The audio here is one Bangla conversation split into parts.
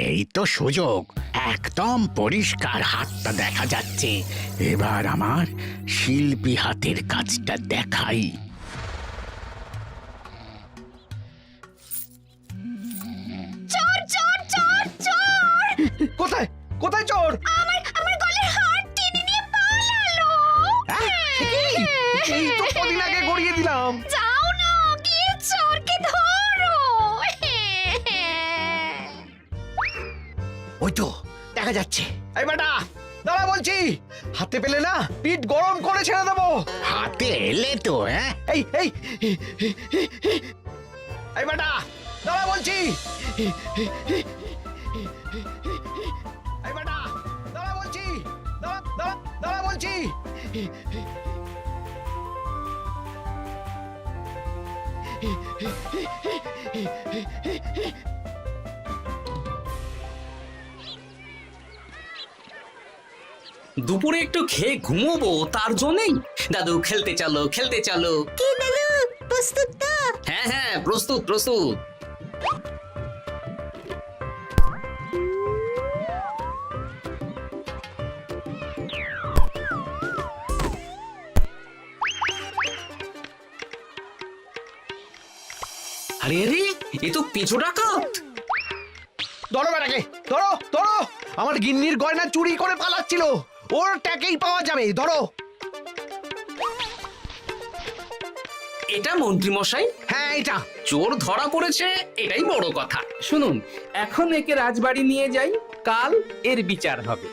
এই তো সুযোগ, একদম পরিষ্কার হাতটা দেখা যাচ্ছে। এবার আমার শিল্পী হাতের কাজটা দেখাই। চোর চোর চোর চোর! কোথায় কোথায় চোর? আমার গলার হার টেনে নিয়ে পালালো। এই তো কদিন আগে গড়িয়ে দিলাম। যাও না, গিয়ে চোরকে ধরো। ওই তো দেখা যাচ্ছে। এই বেটা দাঁড়া বলছি, হাতে পেলে না পিঠ গরম করে ছেড়ে দেবো। হাতে এলে তো এই এই এই বেটা দাঁড়া বলছি। এই বেটা দাঁড়া বলছি, দাঁড়া দাঁড়া দাঁড়া বলছি। দুপুরে একটু খেয়ে ঘুমোবো তার জন্যই। দাদু খেলতে চলো খেলতে চলো। কি দাদু, প্রস্তুত তো? হ্যাঁ হ্যাঁ প্রস্তুত প্রস্তুত। আরে আরে এ তো পিছু ডাকাত। ধরো বেটাকে, ধরো ধরো। আমার গিন্নির গয়না চুরি করে পালাচ্ছিল, ওর ট্যাকেই পাওয়া যাবে। ধরো। এটা মন্ত্রী মশাই, হ্যাঁ এটা। চোর ধরা পড়েছে, এটাই বড় কথা। শুনুন, এখন একে রাজবাড়ি নিয়ে যাই, কাল এর বিচার হবে।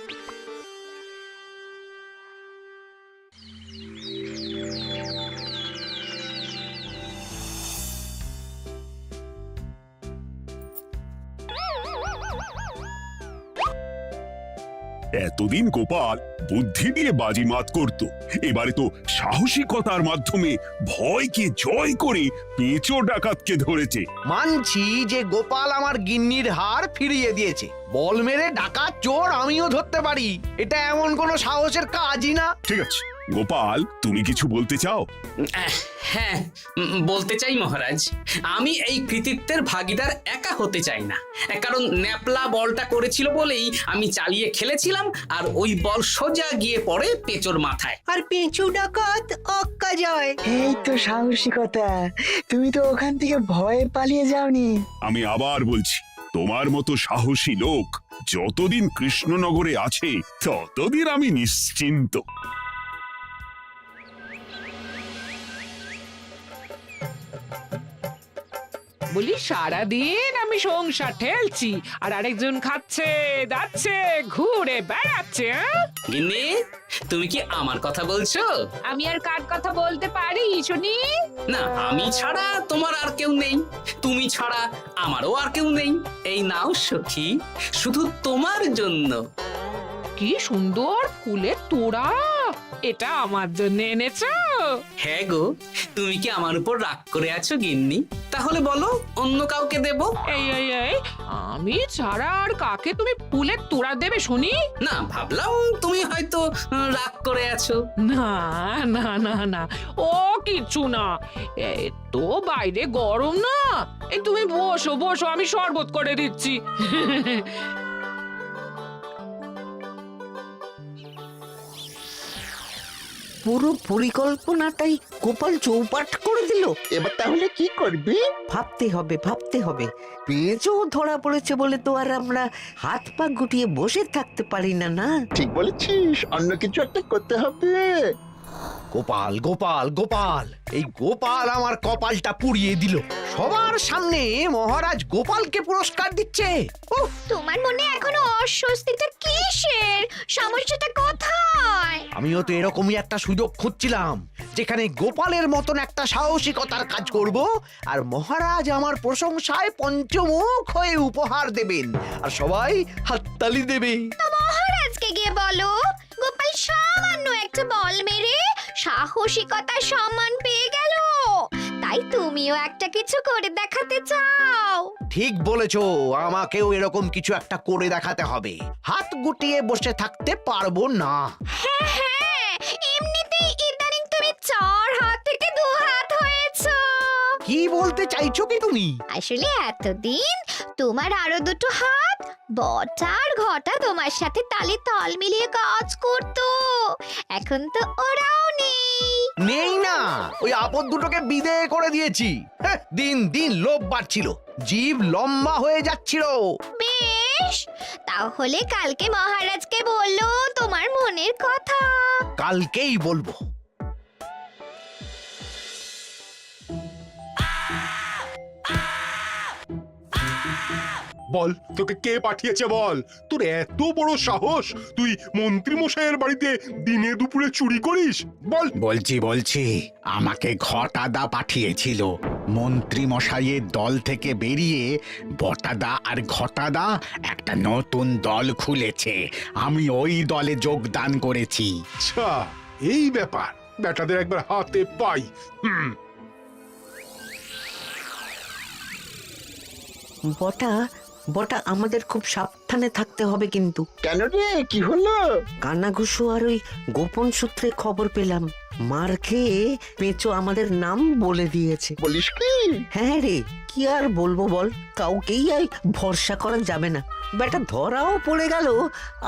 এতদিন গোপাল বুদ্ধি দিয়ে বাজিমাত করত, এবারে তো সাহসিকতার মাধ্যমে ভয়কে জয় করে পেঁচো ডাকাতকে ধরেছে। মানছি যে গোপাল আমার গিন্নির হার ফিরিয়ে দিয়েছে, বল মেরে ডাকাত চোর আমিও ধরতে পারি, এটা এমন কোনো সাহসের কাজই না। ঠিক আছে গোপাল, তুমি কিছু বলতে চাও? হ্যাঁ বলতে চাই মহারাজ, আমি এই কৃতিত্বের ভাগীদার একা হতে চাই না। কারণ ন্যাপলা বলটা করেছিল বলেই আমি চালিয়ে খেলেছিলাম, আর ওই বল সোজা গিয়ে পড়ে পেঁচোর মাথায়। আর পেঁচু ডাকাত অক্কা যায়। এই তো সাহসিকতা, তুমি তো ওখান থেকে ভয়ে পালিয়ে যাওনি। আমি আবার বলছি, তোমার মতো সাহসী লোক যতদিন কৃষ্ণনগরে আছে ততদিন আমি নিশ্চিন্ত। বলি সারাদিন আমি সংসার ঠেলছি আর আরেকজন খাচ্ছে দাচ্ছে ঘুরে বেড়াচ্ছে। গিন্নি, তুমি কি আমার কথা বলছো? আমি আর কার কথা বলতে পারি শুনি? না, আমি ছাড়া তোমার আর কেউ নেই, তুমি ছাড়া আমারও আর কেউ নেই। এই নাও সখী, শুধু তোমার জন্য। কি সুন্দর ফুলের তোড়া, এটা আমার জন্য এনেছো? হ্যাঁ গো, তুমি কি আমার উপর রাগ করে আছো গিন্নি? তাহলে বলো, অন্য কাউকে দেব? এই এই এই, আমি ছাড়া আর কাকে তুমি ফুলের তোড়া দেবে শুনি? না, ভাবলাম তুমি হয়তো রাগ করে আছো। না না না না, ও কিচ্ছু না। এই তো বাইরে গরম না, এই তুমি বসো বসো, আমি শরবত করে দিচ্ছি। পুরো পরিকল্পনাটাই গোপাল চৌপাট করে দিল। এবার তাহলে কি করবি? ভাবতে হবে ভাবতে হবে। পেঁচো ধরা পড়েছে বলে তো আর আমরা হাত পা গুটিয়ে বসে থাকতে পারি না। না, ঠিক বলেছিস, অন্য কিছু একটা করতে হবে। গোপাল গোপাল গোপাল, এই গোপাল আমার কপালটা পুড়িয়ে দিল। সবার সামনে মহারাজ গোপালকে পুরস্কার দিচ্ছে। উফ, তোমার মনে এখনো অস্বস্তিটা কিসের? সমস্যাটা কোথায়? আমিও তো এরকমই একটা সুযোগ খুঁজছিলাম, যেখানে গোপালের মতন একটা সাহসিকতার কাজ করব, আর মহারাজ আমার প্রশংসায় পঞ্চমুখ হয়ে উপহার দেবেন, আর সবাই হাততালি দেবে। তো মহারাজকে গিয়ে বলো, গোপাল সামান্য একটা বল মেরে সাহসিকতার সম্মান পেয়ে গেল, তাই তুমিও একটা কিছু করে দেখাতে চাও। ঠিক বলেছো, আমাকেও এরকম কিছু একটা করে দেখাতে হবে। হাত গুটিয়ে বসে থাকতে পারবো না। হ্যাঁ হ্যাঁ, এমনিতেই ইদানিং তুমি 4 হাত থেকে 2 হাত হয়েছো। কি বলতে চাইছো কি তুমি? আসলে এতদিন তোমার আরো 2টো হাত বটা আর ঘটা তোমার সাথে তালে তাল মিলিয়ে কাজ করতো, এখন তো ওরাও নেই। নেই না, ওই আপদ দুটোকে বিদেয় করে দিয়েছি। হ্যাঁ, দিন দিন লোভ বাড়ছিল, জীব লম্বা হয়ে যাচ্ছিল। বেশ, তাহলে কালকে মহারাজকে বললো তোমার মনের কথা। কালকেই বলবো। বল, তোকে কে পাঠিয়েছে বল? তোর এত বড় সাহস, তুই মন্ত্রী মশাইয়ের বাড়িতে দিনে দুপুরে চুরি করিস? বল। বলছি আমাকে ঘটাদা পাঠিয়েছিল। মন্ত্রী মশাইয়ের দল থেকে বেরিয়ে বটাদা আর ঘটাদা একটা নতুন দল খুলেছে, আমি ওই দলে যোগদান করেছি। আচ্ছা, এই ব্যাপার। বেটাদের একবার হাতে পাই। বটা বটা আমাদের খুব সাবধানে থাকতে হবে কিন্তু। কেন রে, কি হলো? কানাঘুষো আর ওই গোপন সূত্রে খবর পেলাম, মার খেয়ে পেঁচো আমাদের নাম বলে দিয়েছে। বলিস কি? হ্যাঁ রে, কি আর বলবো বল, কাউকেই আর ভরসা করা যাবে না। বেটা ধরাও পড়ে গেল,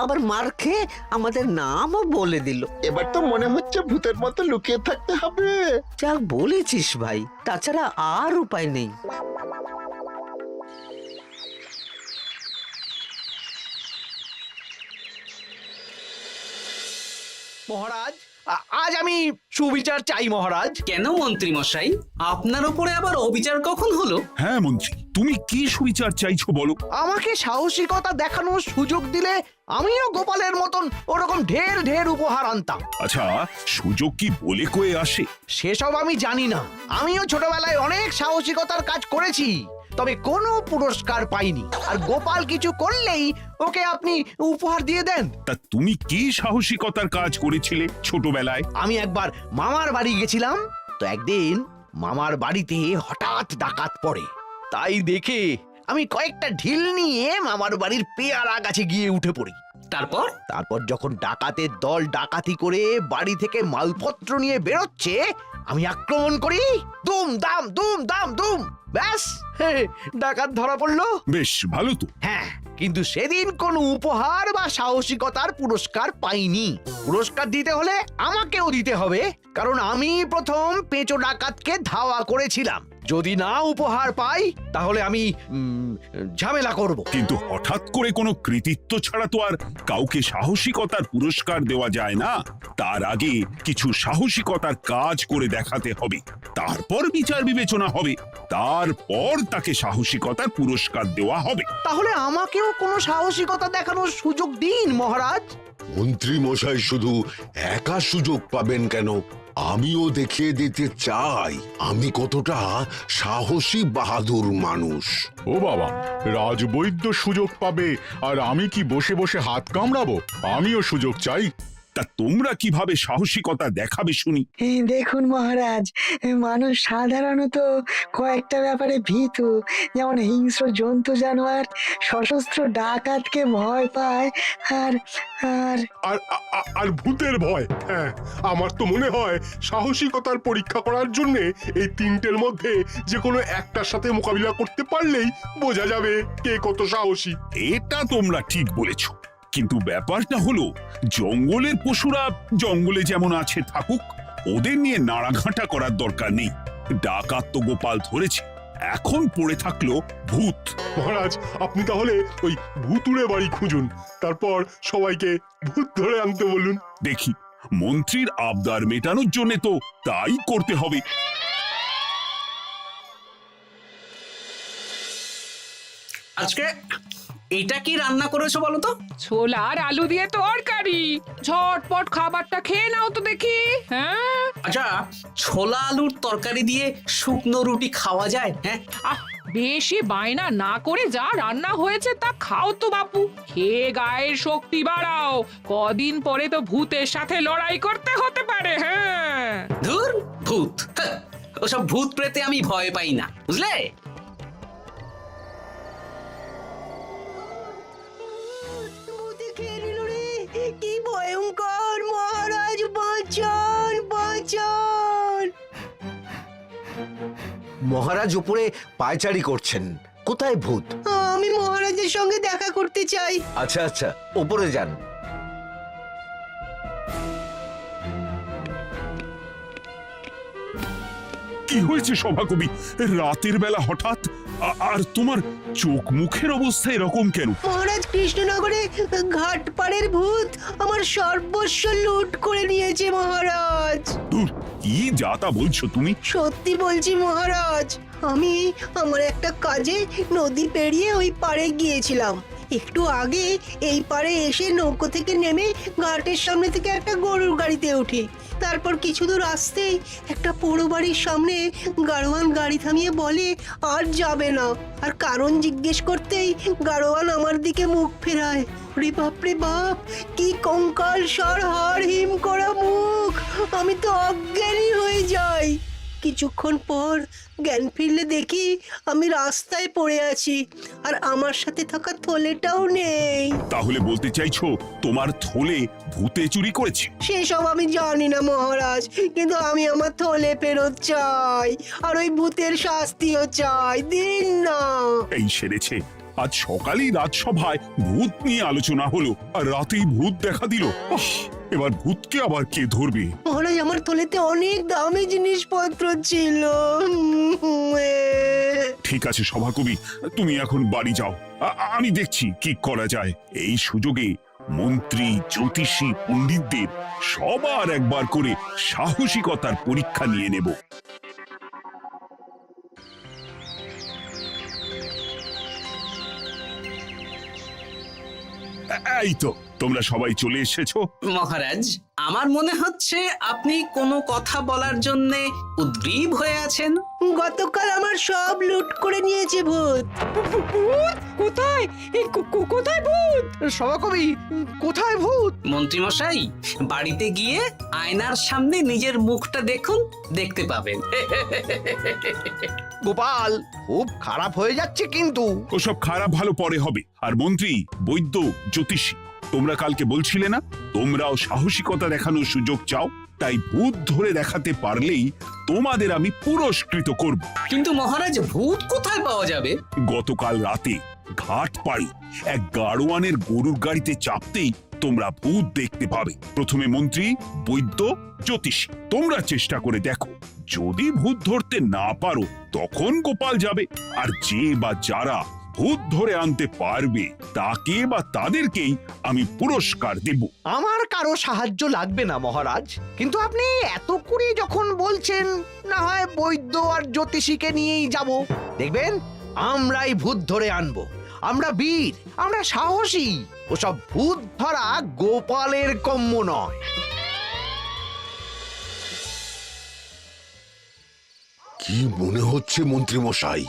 আবার মার খেয়ে আমাদের নামও বলে দিল। এবার তো মনে হচ্ছে ভূতের মতো লুকিয়ে থাকতে হবে। যা বলেছিস ভাই, তাছাড়া আর উপায় নেই। মহারাজ, আজ আমি সুবিচার চাই মহারাজ। কেন মন্ত্রী মশাই, আপনার উপরে আবার অবিচার কখন হলো? হ্যাঁ মন্ত্রী, তুমি কি সুবিচার চাইছো বলো? আমাকে সাহসিকতা দেখানোর সুযোগ দিলে আমিও গোপালের মতন ওরকম ঢের ঢের উপহার আনতাম। আচ্ছা, সুযোগ কি বলে কয়ে আসে? সেসব আমি জানি না। আমিও ছোটবেলায় অনেক সাহসিকতার কাজ করেছি, তবে কোনো পুরস্কার পাইনি। আর গোপাল কিছু করলেই ওকে আপনি উপহার দিয়ে দেন। তা তুমি কি সাহসিকতার কাজ করেছিলে ছোটবেলায়? আমি একবার মামার বাড়ি গেছিলাম, তো একদিন মামার বাড়িতে হঠাৎ ডাকাত পড়ে। তাই দেখে আমি কয়েকটা ঢিল নিয়ে মামার বাড়ির পেয়ারা গাছে গিয়ে উঠে পড়ি। তারপর যখন ডাকাতের দল ডাকাতি করে বাড়ি থেকে মালপত্র নিয়ে বেরোচ্ছে, আমি আক্রমণ করি। দুম দাম দুম দাম দুম, ব্যাস ডাকাত ধরা পড়লো। বেশ ভালো তো। হ্যাঁ, কিন্তু সেদিন কোনো উপহার বা সাহসিকতার পুরস্কার পাইনি। পুরস্কার দিতে হলে আমাকেও দিতে হবে, কারণ আমি প্রথম পেঁচো ডাকাতকে ধাওয়া করেছিলাম। যদি না উপহার পাই তাহলে আমি ঝামেলা করব। কিন্তু হঠাৎ করে কোনো কৃতিত্ব ছাড়া তো আর কাউকে সাহসিকতার পুরস্কার দেওয়া যায় না। তার আগে কিছু সাহসিকতার কাজ করে দেখাতে হবে, তারপর বিচার বিবেচনা হবে, তারপর তাকে সাহসিকতার পুরস্কার দেওয়া হবে। তাহলে আমাকেও কোনো সাহসিকতা দেখানোর সুযোগ দিন মহারাজ। মন্ত্রী মশাই শুধু একা সুযোগ পাবেন কেন, আমিও দেখিয়ে দিতে চাই আমি কতটা সাহসী বাহাদুর মানুষ। ও বাবা, রাজবৈদ্য সুযোগ পাবে আর আমি কি বসে বসে হাত কামড়াবো? আমিও সুযোগ চাই। তা তোমরা কিভাবে সাহসিকতা দেখাবে শুনি? দেখুন মহারাজ, মানুষ সাধারণত কয়েকটা ব্যাপারে ভীতু, যেমন হিংস্র জন্তু জানোয়ার, সশস্ত্র ডাকাতকে ভয় পায়, আর আর আর আর ভূতের ভয়। হ্যাঁ, আমার তো মনে হয় সাহসিকতার পরীক্ষা করার জন্য এই তিনটের মধ্যে যে কোনো একটার সাথে মোকাবিলা করতে পারলেই বোঝা যাবে কে কত সাহসী। এটা তোমরা ঠিক বলেছো, কিন্তু ব্যাপারটা হলো জঙ্গলের পশুরা জঙ্গলে যেমন আছে থাকুক, ওদের নিয়ে নাড়াঘাটা করার দরকার নেই। ডাকাত তো গোপাল ধরেছে, এখন পড়ে থাকলো ভূত। মহারাজ, আপনি তাহলে ওই ভূতুড়ে বাড়ি খুঁজুন, তারপর সবাইকে ভূত ধরে আনতে বলুন। দেখি, মন্ত্রীর আবদার মেটানোর জন্য তো তাই করতে হবে। আজকে এটা কি রান্না করেছো বলো তো? ছোলা আর আলু দিয়ে তরকারি, ঝটপট খাবারটা খেয়ে নাও তো দেখি। হ্যাঁ, আচ্ছা, ছোলা আলুর তরকারি দিয়ে শুকনো রুটি খাওয়া যায়? হ্যাঁ, বেশি বায়না না করে যা রান্না হয়েছে তা খাও তো বাপু, খেয়ে গায়ের শক্তি বাড়াও। কদিন পরে তো ভূতের সাথে লড়াই করতে হতে পারে। হ্যাঁ, ধুর ভূত, হ্যাঁ, ওসব ভূত প্রেতে আমি ভয় পাই না, বুঝলে? কি ভয়ঙ্কর! মহারাজ বাঁচান, বাঁচান! মহারাজ উপরে পায়চারি করছেন, কোথায় ভূত? আমি আমি মহারাজের সঙ্গে দেখা করতে চাই। আচ্ছা আচ্ছা, উপরে যান। কি হয়েছে সভাকবি? রাতের বেলা হঠাৎ আর তোমার চোখ মুখের অবস্থা এরকম কেন? মহারাজ, কৃষ্ণনগরে ঘাটপাড়ের ভূত আমার সর্বস্ব লুট করে নিয়েছে মহারাজ। ধুর, কি যা তা বলছো তুমি? সত্যি বলছি মহারাজ, আমি আমার একটা কাজে নদী পেরিয়ে ওই পাড়ে গিয়েছিলাম। একটু আগে এই পাড়ে এসে নৌকো থেকে নেমে ঘাটের সামনে থেকে একটা গরুর গাড়িতে উঠি। তারপর কিছু দূর আসতেই একটা পোড়ো বাড়ির সামনে গাড়োয়ান গাড়ি থামিয়ে বলে আর যাবে না। আর কারণ জিজ্ঞেস করতেই গাড়োয়ান আমার দিকে মুখ ফেরায়। রে বাপ রে বাপ, কি কঙ্কাল সার হাড় হিম করা মুখ! আমি তো অজ্ঞানী হয়ে যাই। কিছুক্ষণ পর জ্ঞান ফিরলে দেখি আমি রাস্তায় পড়ে আছি, আর আমার সাথে থাকা থলেটাও নেই। তাহলে বলতে চাইছো তোমার থলে ভূতে চুরি করেছে? সেসব আমি জানি না মহারাজ, কিন্তু আমি আমার থলে ফেরত চাই, আর ওই ভূতের শাস্তিও চাই। দিন না। এই সেরেছে, আজ সকালেই রাজসভায় ভূত নিয়ে আলোচনা হলো আর রাতেই ভূত দেখা দিল। এবার ভূতকে আবার কে ধরবে? মহারাজ, আমার থলেতে অনেক দামি জিনিসপত্র ছিল। ঠিক আছে সভাকবি, তুমি এখন বাড়ি যাও, আমি দেখছি কি করা যায়। এই সুযোগে মন্ত্রী, জ্যোতিষী, পণ্ডিতদের সবার একবার করে সাহসিকতার পরীক্ষা নিয়ে নেব। এই তো তোমরা সবাই চলে এসেছো। মহারাজ, আমার মনে হচ্ছে আপনি কোনো কথা বলার জন্য উদ্গ্রীব হয়ে আছেন। গতকাল আমার সব লুট করে নিয়েছে ভূত। কোথায়? কোথায় ভূত? সভাকবি, কোথায় ভূত? মন্ত্রী মশাই, বাড়িতে গিয়ে আয়নার সামনে নিজের মুখটা দেখুন, দেখতে পাবেন। গোপাল, খুব খারাপ হয়ে যাচ্ছে কিন্তু। ওসব খারাপ ভালো পরে হবে। আর মন্ত্রী, বৈদ্য, জ্যোতিষী, তোমরা কালকে বলছিলে না তোমরাও সাহসিকতা দেখানোর সুযোগ চাও? তাই ভূত ধরে দেখাতে পারলেই তোমাদের আমি পুরস্কৃত করব। কিন্তু মহারাজ, ভূত কোথায় পাওয়া যাবে? গতকাল রাতে ঘাট পাড়ি এক গাড়োয়ানের গরুর গাড়িতে চাপতেই তোমরা ভূত দেখতে পাবে। প্রথমে মন্ত্রী, বৈদ্য, জ্যোতিষী, তোমরা চেষ্টা করে দেখো। যদি ভূত ধরতে না পারো তখন গোপাল যাবে, আর যে বা যারা ভূত ধরে আনতে পারবে তাকে বা তাদেরকেই আমি পুরস্কার দেব। আমার কারো সাহায্য লাগবে না মহারাজ, কিন্তু আপনি এত করে যখন বলছেন, না হয় বৈদ্য আর জ্যোতিষীকে নিয়েই যাব। দেখবেন আমরাই ভূত ধরে আনবো। আমরা বীর, আমরা সাহসী। ওসব ভূত ধরা গোপালের কম্য নয়। কি মনে হচ্ছে মন্ত্রী মশাই,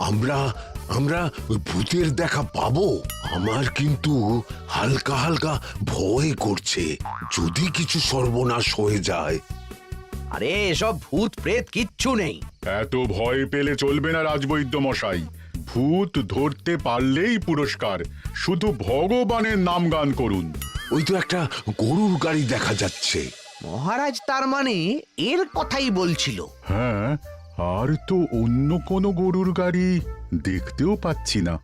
আমরা আমরা ওই ভূতের দেখা পাবো? আমার কিন্তু হালকা হালকা ভয় করছে, যদি কিছু সর্বনাশ হয়ে যায়। আরে এসব ভূত প্রেত কিচ্ছু নেই। এত ভয় পেলে চলবে না রাজবৈদ্য মশাই। ভূত ধরতে পারলেই পুরস্কার, শুধু ভগবানের নাম গান করুন। ওই তো একটা গরুর গাড়ি দেখা যাচ্ছে। মহারাজ তার মানে এর কথাই বলছিল। হ্যাঁ, আর তো অন্য কোনো গরুর গাড়ি দেখতেও পাচ্ছি না।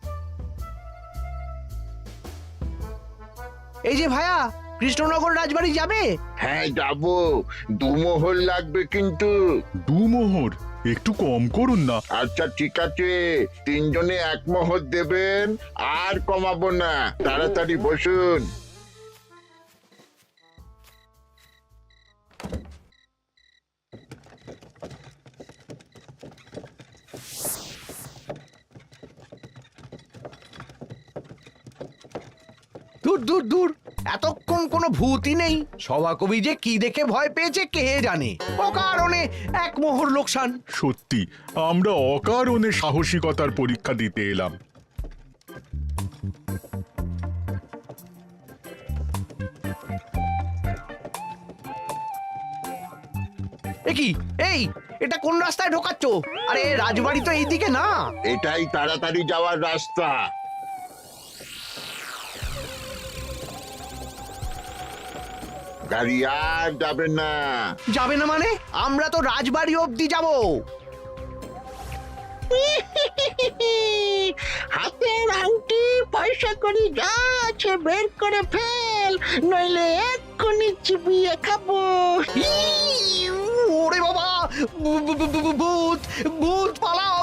এই যে ভায়া, কৃষ্ণনগর রাজবাড়ি যাবে? হ্যাঁ যাবো, 2 মোহর লাগবে কিন্তু। 2 মোহর একটু কম করুন না। আচ্ছা ঠিক আছে, 3 জনে 1 মোহর দেবেন, আর কমাবো না। তাড়াতাড়ি বসুন। দূর দূর দূর, এতক্ষণ কোনো ভূতই নেই। সভাকবি যে কি দেখে ভয় পেয়েছে কে জানে। অকারণে 1 মোহর লোকসান। সত্যি আমরা অকারণে সাহসিকতার পরীক্ষা দিতে এলাম। কি এই, এটা কোন রাস্তায় ঢোকাচ্ছ? আরে রাজবাড়ি তো এইদিকে না। এটাই তাড়াতাড়ি যাওয়ার রাস্তা। গাড়ি আর যাবে না। যাবে না মানে? আমরা তো রাজবাড়ি অবধি যাব। হাতের আংটি করি যা আছে বের করে ফেল, নইলে এক্ষুনি চিবিয়ে খাবো। ওরে বাবা, ভূত ভূত পালাও!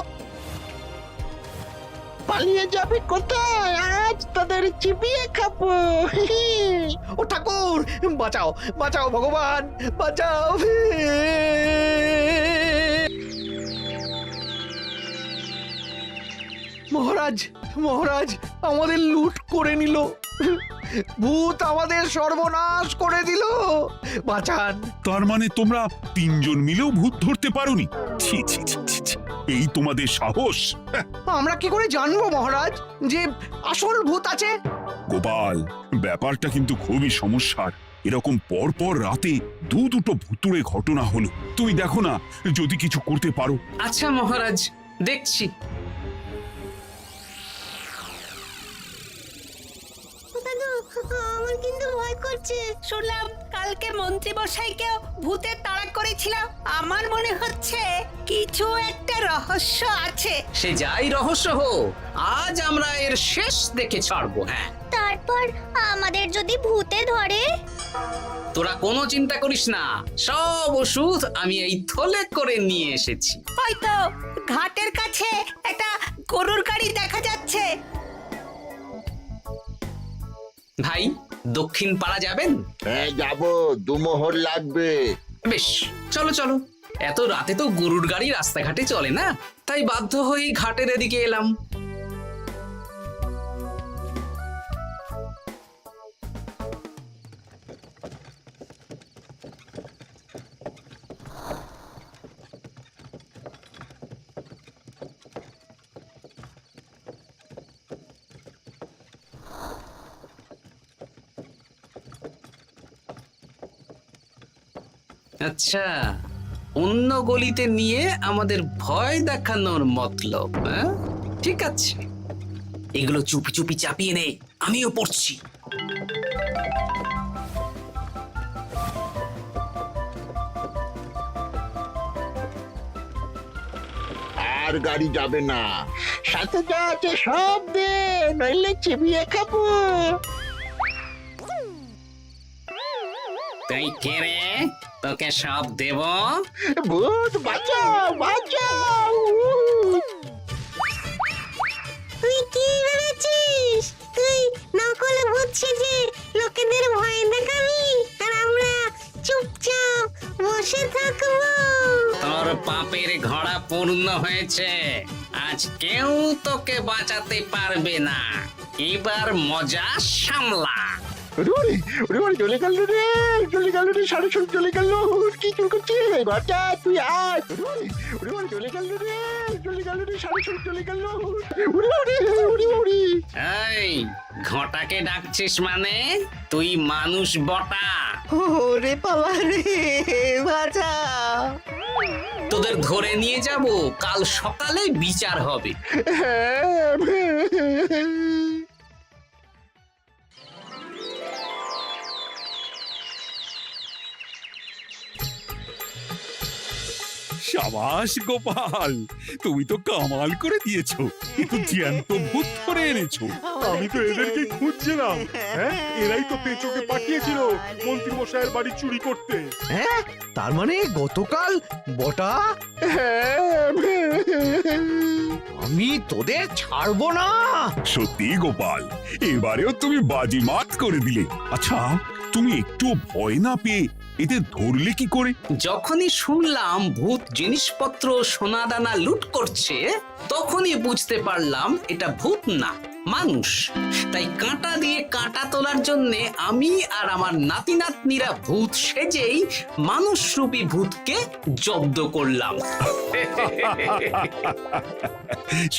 পালিয়ে যাবে কোথায়? আজ তোদের চিবিয়ে খাবো। ও ঠাকুর, বাঁচাও বাঁচাও ভগবান, বাঁচাও! মহারাজ মহারাজ, আমাদের লুট করে নিল, ভূত আমাদের সর্বনাশ করে দিল, বাঁচান! তার মানে তোমরা তিনজন মিলেও ভূত ধরতে পারোনি? ছি ছি ছি ছি ছি। এই তোমাদের সাহস! হ্যাঁ, আমরা কি করে জানবো মহারাজ যে আসল ভূত আছে? গোপাল, ব্যাপারটা কিন্তু খুবই সমস্যার। এরকম পর পর রাতে দুটো ভুতুড়ে ঘটনা হলো। তুমি দেখো না, যদি কিছু করতে পারো। আচ্ছা মহারাজ, দেখছি। আমার কিন্তু ভয় করছে। শুনলাম কালকে মন্ত্রী মশাইকেও ভূতের তাড়া করেছিলাম। আমার মনে হচ্ছে কিছু একটা রহস্য আছে। সে যাই রহস্য হোক, আজ আমরা এর শেষ দেখে ছাড়বো। হ্যাঁ, তারপর আমাদের যদি ভূতে ধরে? তোরা কোনো চিন্তা করিস না, সব ওষুধ আমি এই থলে করে নিয়ে এসেছি। হয়তো ঘাটের কাছে একটা গরুর গাড়ি দেখা যাচ্ছে। ভাই, দক্ষিণ পাড়া যাবেন? হ্যাঁ যাবো, 2 মোহর লাগবে। বেশ, চলো চলো। এত রাতে তো গরুর গাড়ি রাস্তাঘাটে চলে না, তাই বাধ্য হয়ে ঘাটের এদিকে এলাম। আচ্ছা, অন্য গলিতে নিয়ে আমাদের ভয় দেখানোর মতলব? হ্যাঁ, ঠিক আছে, এগুলো চুপি চুপি চাপিয়ে নে, আমিও পড়ছি। আর গাড়ি যাবে না। সাথে যা আছে সব দে, নইলে চিবিয়ে খাবো। তাই কে রে, তোকে সব দেব? ভূত বাঁচাও বাঁচাও! তুই কি ভেবেছিস? তুই নকল ভূত সেজে লোকেদের ভয় দেখাবি, আর আমরা চুপচাপ বসে থাকবো? তোর পাপের ঘোড়া পূর্ণ হয়েছে, আজ কেউ তোকে বাঁচাতে পারবে না। এবার মজা সামলা। চলে গেল রে, চলে গেল রে, সাড়ে সব চলে গেল। কি চুল করছিস ঘরটা? তুই আয়। চলে গেল রে, চলে গেল রে, সাড়ে সব চলে গেল। এই ঘটাকে ডাকছিস মানে? তুই মানুষ বটা। ওরে বাবা রে, বাঁচা! তোদের ধরে নিয়ে যাব, কাল সকালে বিচার হবে। সাবাস গোপাল, তুমি তো কামাল করে দিয়েছো। কিন্তু জ্যান্ত ভূত ধরে এনেছো। আমি তো এদেরকে খুঁজছিলাম। হ্যাঁ, এরাই তো পেঁচোকে পাঠিয়েছিল মন্ত্রী মশাইয়ের বাড়ি চুরি করতে। হ্যাঁ, তার মানে গতকাল বটা? আমি তোদের ছাড়বো না। সত্যি গোপাল, এবারেও তুমি বাজিমাত করে দিলে। আচ্ছা, তুমি একটু ভয় না পেয়ে এদের ধরলে কি করে? যখনই শুনলাম ভূত জিনিসপত্র সোনাদানা লুট করছে, তখনই বুঝতে পারলাম এটা ভূত না, মানুষ। তাই কাঁটা দিয়ে কাঁটা তোলার জন্য আমি আর আমার নাতি নাতনিরা ভূত সেজেই মানুষরূপী ভূতকে জব্দ করলাম।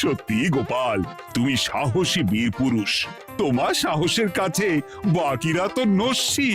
সত্যি গোপাল, তুমি সাহসী বীর পুরুষ। তোমার সাহসের কাছে বাকিরা তো নস্যি।